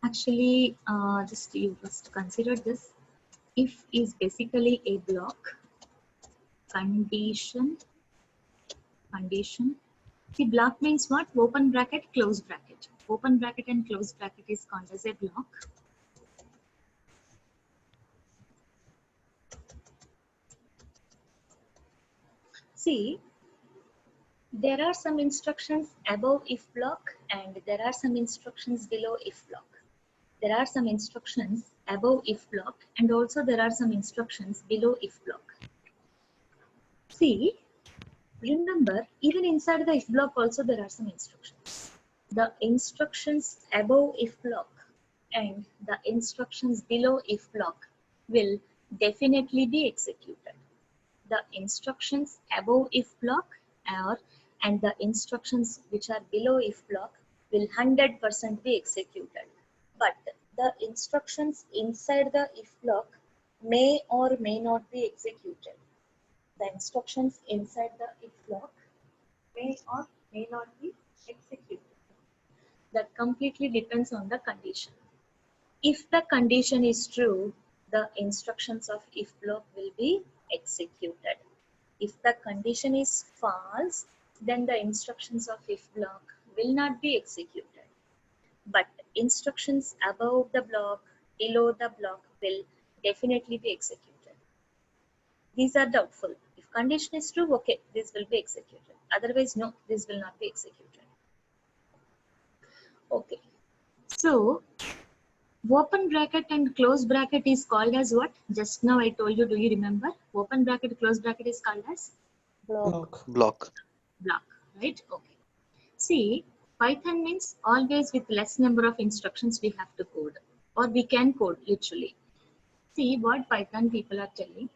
actually, just you must consider this. If is basically a block, condition, condition. See, block means what? Open bracket, close bracket. Open bracket and close bracket is called as a block. See, there are some instructions above if block and there are some instructions below if block. There are some instructions above if block and also there are some instructions below if block. See, remember, even inside the if block also there are some instructions. The instructions above if block and the instructions below if block will definitely be executed. The instructions above if block and the instructions which are below if block will 100% be executed. But the instructions inside the if block may or may not be executed. The instructions inside the if block may or may not be executed. That completely depends on the condition. If the condition is true, the instructions of if block will be executed. If the condition is false, then the instructions of if block will not be executed. But instructions above the block, below the block will definitely be executed. These are doubtful. If condition is true, okay, this will be executed. Otherwise, no, this will not be executed. Okay. So, open bracket and close bracket is called as what? Just now I told you, do you remember? Open bracket, close bracket is called as? Block. Block. Block, right? Okay. See, Python means always with less number of instructions we have to code or we can code literally. See what Python people are telling.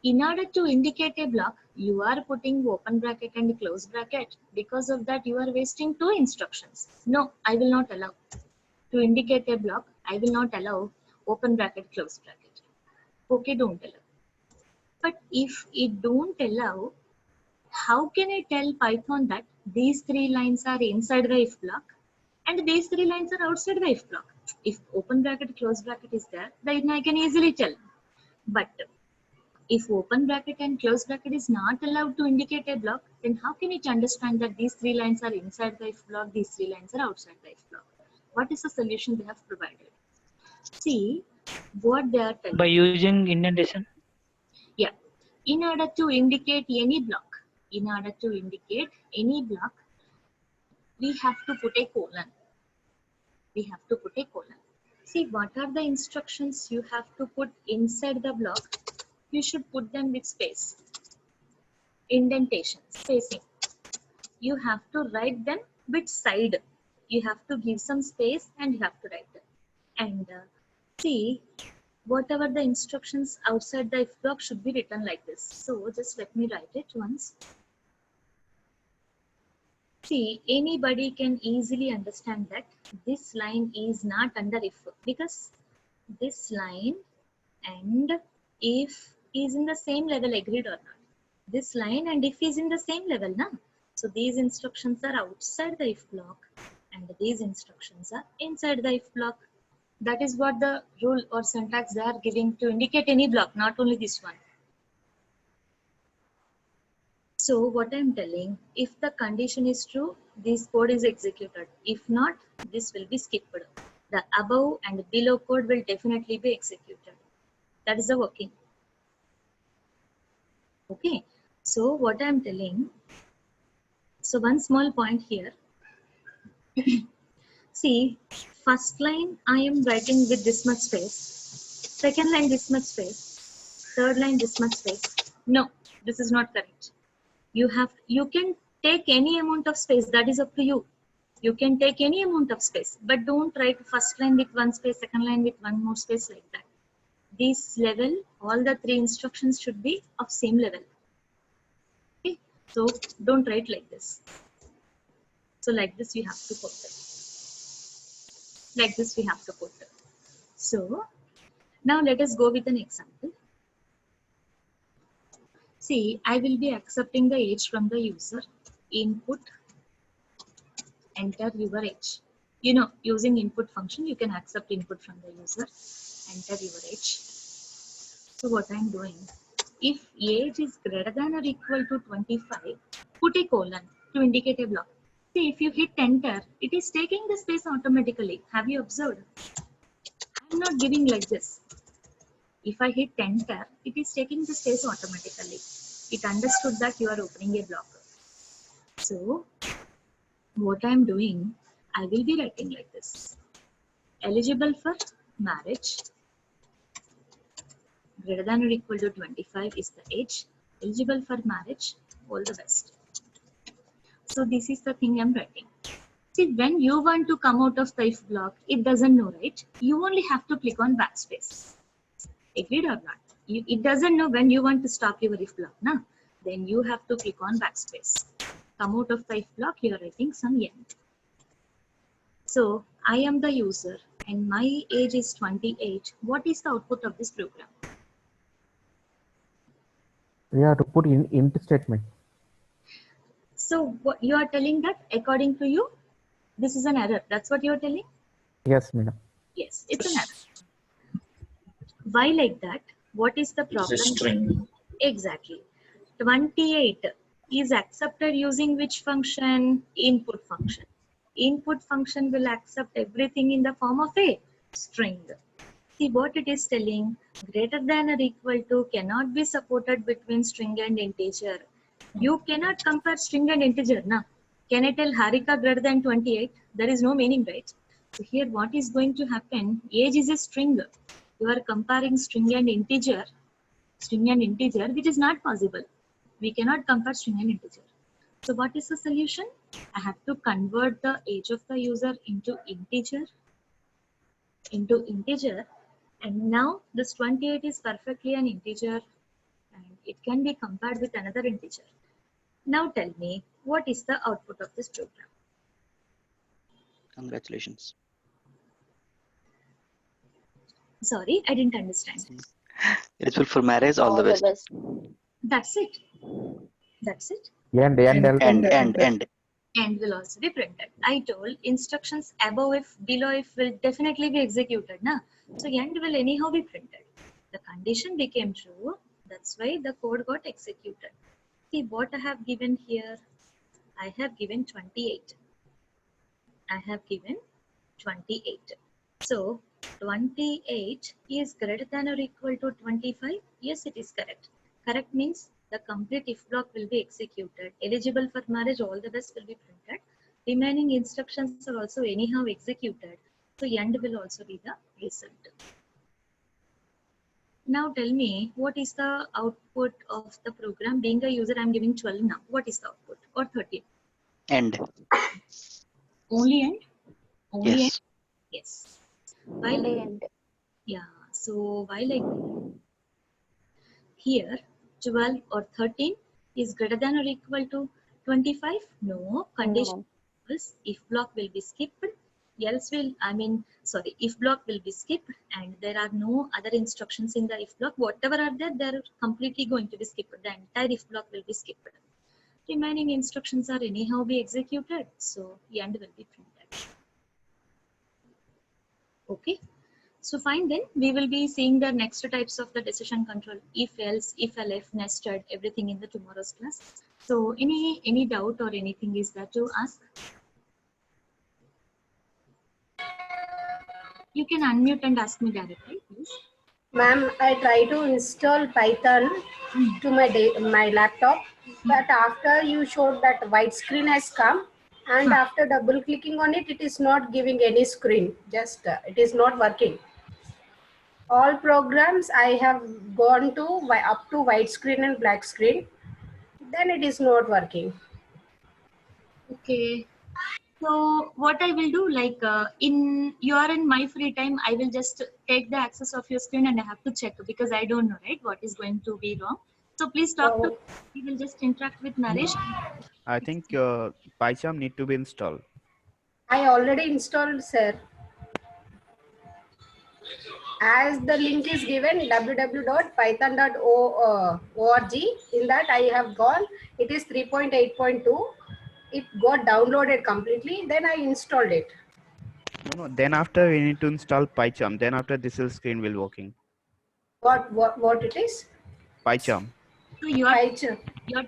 In order to indicate a block, you are putting open bracket and close bracket. Because of that, you are wasting two instructions. No, I will not allow. To indicate a block, I will not allow open bracket, close bracket. Okay, don't allow. But if it don't allow, how can I tell Python that these three lines are inside the if block and these three lines are outside the if block? If open bracket, close bracket is there, then I can easily tell. But if open bracket and close bracket is not allowed to indicate a block, then how can it understand that these three lines are inside the if block, these three lines are outside the if block? What is the solution they have provided? See what they are telling. By using indentation. Yeah. In order to indicate any block, we have to put a colon. See, what are the instructions you have to put inside the block? You should put them with space. Indentation, spacing. You have to write them with side. You have to give some space and you have to write them. And see, whatever the instructions outside the if block should be written like this. So just let me write it once. See, anybody can easily understand that this line is not under if because this line and if is in the same level, agreed or not? This line and if is in the same level, na? So these instructions are outside the if block and these instructions are inside the if block. That is what the rule or syntax they are giving to indicate any block, not only this one. So what I am telling, if the condition is true, this code is executed. If not, this will be skipped. The above and below code will definitely be executed. That is the working. Okay. So what I am telling, so one small point here. See, first line I am writing with this much space, second line this much space, third line this much space. No, this is not correct. You can take any amount of space, that is up to you. You can take any amount of space, but don't write first line with one space, second line with one more space like that. This level, all the three instructions should be of same level. Okay, so don't write like this. So like this we have to put it. Like this we have to put it. So now let us go with an example. See, I will be accepting the age from the user. Input, enter your age. You know, using input function, you can accept input from the user. Enter your age. So what I am doing, if age is greater than or equal to 25, put a colon to indicate a block. See, if you hit enter, it is taking the space automatically. Have you observed? I'm not giving like this. If I hit enter, it is taking the space automatically. It understood that you are opening a block. So, what I'm doing, I will be writing like this. Eligible for marriage, greater than or equal to 25 is the age. Eligible for marriage, all the best. So this is the thing I'm writing. See, when you want to come out of the if block, it doesn't know, right? You only have to click on backspace. Agreed or not? It doesn't know when you want to stop your if block, na? Then you have to click on backspace. Come out of the if block, you are writing some end. So I am the user and my age is 28. What is the output of this program? We have to put in int statement. So what you are telling that according to you, this is an error. That's what you are telling? Yes, madam. Yes, it's an error. Why like that? What is the problem? It's a string. Exactly. 28 is accepted using which function? Input function. Input function will accept everything in the form of a string. See what it is telling, greater than or equal to cannot be supported between string and integer. You cannot compare string and integer, na? Can I tell Harika greater than 28? There is no meaning, right? So here what is going to happen, age is a string. You are comparing string and integer, which is not possible. We cannot compare string and integer. So what is the solution? I have to convert the age of the user into integer, and now this 28 is perfectly an integer and it can be compared with another integer. Now tell me, what is the output of this program? Congratulations. Sorry, I didn't understand. Eligible for marriage, all the best. That's it. That's it. End. And will also be printed. I told instructions above if, below if will definitely be executed. Na? So end will anyhow be printed. The condition became true. That's why the code got executed. See what I have given here. I have given 28. I have given 28. So 28 is greater than or equal to 25. Yes, it is correct. Correct means the complete if block will be executed. Eligible for marriage, all the best will be printed. Remaining instructions are also anyhow executed. So end will also be the result. Now tell me, what is the output of the program? Being a user, I'm giving 12 now. What is the output? Or 13? End. Only end? Only end? Yes. Yes. Why like And yeah, so why like here 12 or 13 is greater than or equal to 25? No, condition is if block will be skipped, else will, if block will be skipped and there are no other instructions in the if block, whatever are there, they're completely going to be skipped. The entire if block will be skipped. Remaining instructions are anyhow be executed, so the end will be printed. Okay. So fine, then we will be seeing the next types of the decision control, if else, if elif, nested, everything in the tomorrow's class. So any doubt or anything is there to ask? You can unmute and ask me directly, please. Ma'am, I try to install Python to my laptop, but after you showed that white screen has come, and after double clicking on it, it is not giving any screen. Just it is not working. All programs I have gone to up to white screen and black screen, then it is not working. Okay. So what I will do, like you are in my free time, I will just take the access of your screen and I have to check because I don't know, right, what is going to be wrong. So please talk to, we will just interact with Naresh. I think PyCharm need to be installed. I already installed, sir. As the link is given www.python.org, in that I have gone, it is 3.8.2. It got downloaded completely, then I installed it. No, then after we need to install PyCharm. Then after this screen will working. What it is? PyCharm. So you are PyCharm.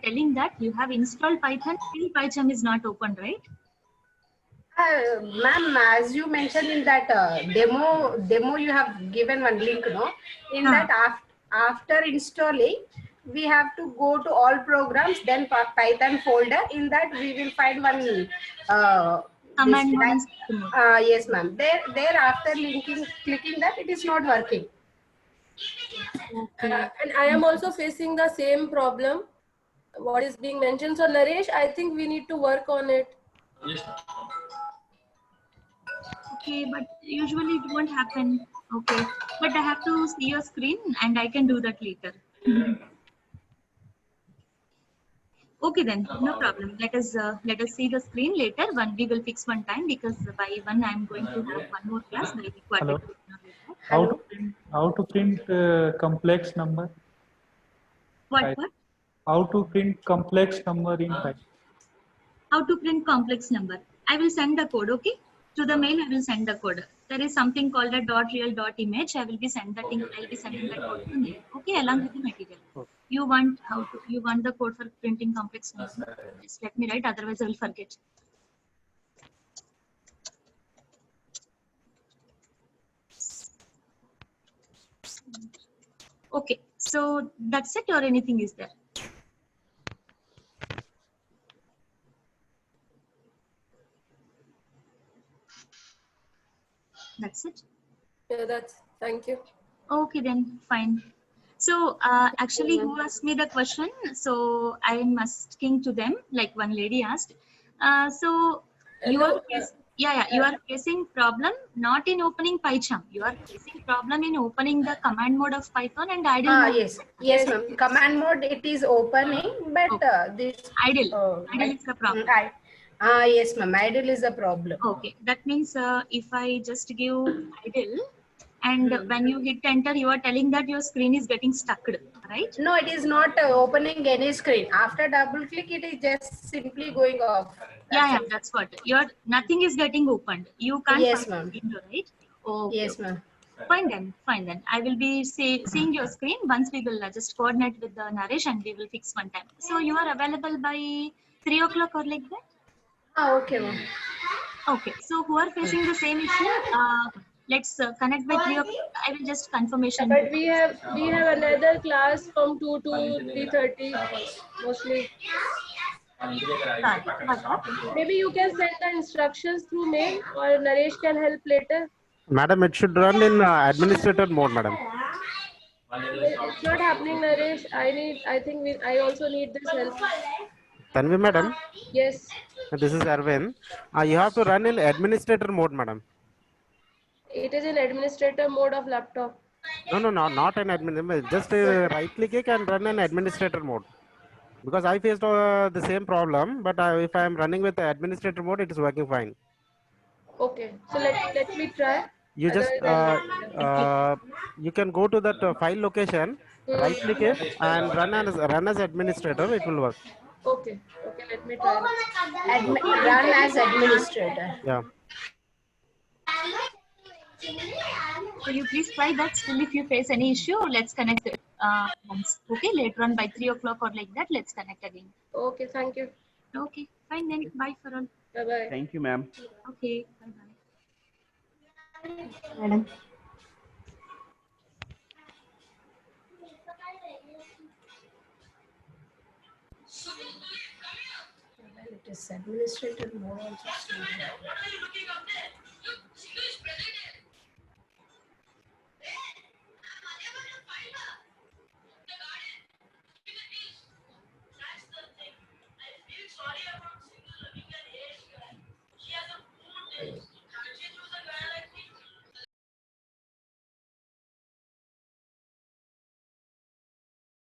telling that you have installed Python, still PyCharm is not open, right? Ma'am, as you mentioned in that demo, you have given one link, no? In that after installing, we have to go to all programs, then Python folder. In that, we will find one Command mode and system mode. yes, ma'am. There after clicking that, it is not working. Okay. And I am also facing the same problem. What is being mentioned? So Naresh, I think we need to work on it. Okay, but usually it won't happen. Okay, but I have to see your screen and I can do that later. Okay then, no problem. Let us see the screen later. We will fix one time because by 1 I am going to have one more class. By the quarter. Hello? How to print complex number? What? How to print complex number in Python? How to print complex number? I will send the code. Okay, to the mail I will send the code. There is something called a .real.image. I will be sending that. I'll be sending that code to the mail. Okay, along with the material. You want the code for printing complex number? Just let me write. Otherwise, I will forget. Okay, so that's it, or anything is there? That's it. Yeah, thank you. Okay, then fine. So actually, who asked me the question? So I am asking to them, like one lady asked. So you are you are facing problem not in opening PyCharm. You are facing problem in opening the command mode of Python and idle mode. Yes, ma'am. Command mode it is opening, but this idle is the problem. Yes, ma'am. Idle is a problem. Okay, that means if I just give idle. And when you hit enter, you are telling that your screen is getting stuck, right? No, it is not opening any screen. After double click, it is just simply going off. That's what. Nothing is getting opened. You can't find the window, right? Okay. Yes, ma'am. Fine then. I will be seeing your screen. Once we will just coordinate with the Naresh and we will fix one time. So you are available by 3 o'clock or like that? Okay, ma'am. Okay. So who are facing the same issue? Let's connect by 3 o'clock. I will just confirmation. But we have another class from 2 to 3:30 mostly. Maybe you can send the instructions through mail, or Naresh can help later. Madam, it should run in administrator mode, madam. It's not happening, Naresh. I also need this help. Tanvi, madam. Yes. This is Arvind. You have to run in administrator mode, madam. It is in administrator mode of laptop. No, not an admin. Just right click and run in administrator mode. Because I faced the same problem, but if I am running with the administrator mode, it is working fine. Okay, so let me try. You just you can go to that file location, right click it, and run as administrator. It will work. Okay, let me try. Run as administrator. Yeah. So you please try that. Still, if you face any issue, let's connect once. Okay, later on by 3 o'clock or like that, let's connect again. Okay, thank you. Okay, fine then. Bye for all. Bye bye. Thank you, ma'am. Okay, bye bye. Madam. It is administrator mode also. Sorry about single loving and age. She has a food.